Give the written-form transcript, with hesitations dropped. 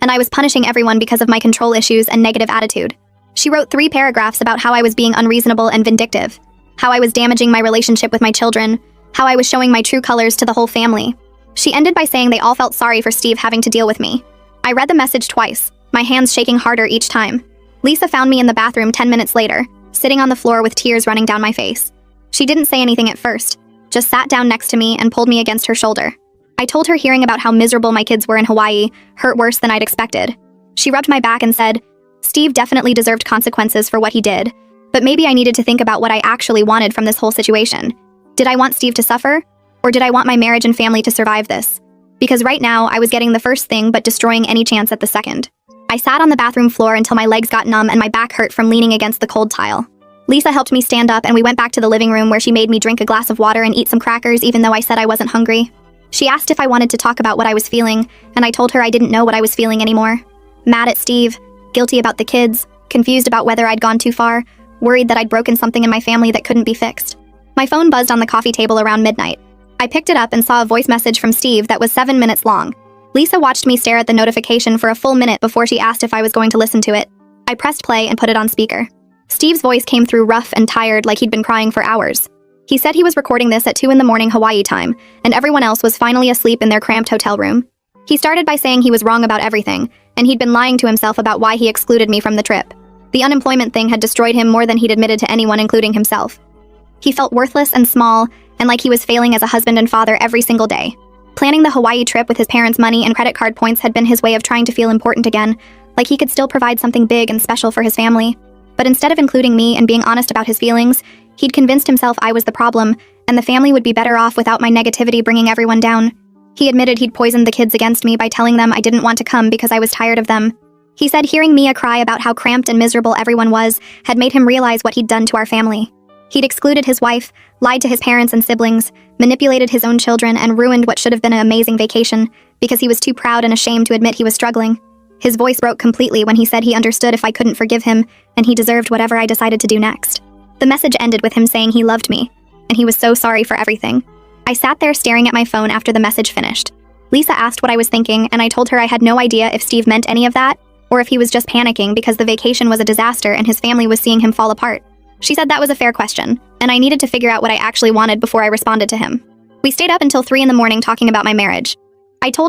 and I was punishing everyone because of my control issues and negative attitude. She wrote 3 paragraphs about how I was being unreasonable and vindictive, how I was damaging my relationship with my children, how I was showing my true colors to the whole family. She ended by saying they all felt sorry for Steve having to deal with me. I read the message twice, my hands shaking harder each time. Lisa found me in the bathroom 10 minutes later, sitting on the floor with tears running down my face. She didn't say anything at first, just sat down next to me and pulled me against her shoulder. I told her hearing about how miserable my kids were in Hawaii hurt worse than I'd expected. She rubbed my back and said, "Steve definitely deserved consequences for what he did, but maybe I needed to think about what I actually wanted from this whole situation. Did I want Steve to suffer? Or did I want my marriage and family to survive this? Because right now, I was getting the first thing but destroying any chance at the second." I sat on the bathroom floor until my legs got numb and my back hurt from leaning against the cold tile. Lisa helped me stand up and we went back to the living room where she made me drink a glass of water and eat some crackers even though I said I wasn't hungry. She asked if I wanted to talk about what I was feeling, and I told her I didn't know what I was feeling anymore. Mad at Steve, guilty about the kids, confused about whether I'd gone too far, worried that I'd broken something in my family that couldn't be fixed. My phone buzzed on the coffee table around midnight. I picked it up and saw a voice message from Steve that was 7 minutes long. Lisa watched me stare at the notification for a full minute before she asked if I was going to listen to it. I pressed play and put it on speaker. Steve's voice came through rough and tired like he'd been crying for hours. He said he was recording this at 2 a.m. Hawaii time, and everyone else was finally asleep in their cramped hotel room. He started by saying he was wrong about everything, and he'd been lying to himself about why he excluded me from the trip. The unemployment thing had destroyed him more than he'd admitted to anyone, including himself. He felt worthless and small, and like he was failing as a husband and father every single day. Planning the Hawaii trip with his parents' money and credit card points had been his way of trying to feel important again, like he could still provide something big and special for his family. But instead of including me and being honest about his feelings, he'd convinced himself I was the problem, and the family would be better off without my negativity bringing everyone down. He admitted he'd poisoned the kids against me by telling them I didn't want to come because I was tired of them. He said hearing Mia cry about how cramped and miserable everyone was had made him realize what he'd done to our family. He'd excluded his wife, lied to his parents and siblings, manipulated his own children, and ruined what should have been an amazing vacation because he was too proud and ashamed to admit he was struggling. His voice broke completely when he said he understood if I couldn't forgive him, and he deserved whatever I decided to do next. The message ended with him saying he loved me, and he was so sorry for everything. I sat there staring at my phone after the message finished. Lisa asked what I was thinking, and I told her I had no idea if Steve meant any of that, or if he was just panicking because the vacation was a disaster and his family was seeing him fall apart. She said that was a fair question, and I needed to figure out what I actually wanted before I responded to him. We stayed up until 3 a.m. talking about my marriage. I told her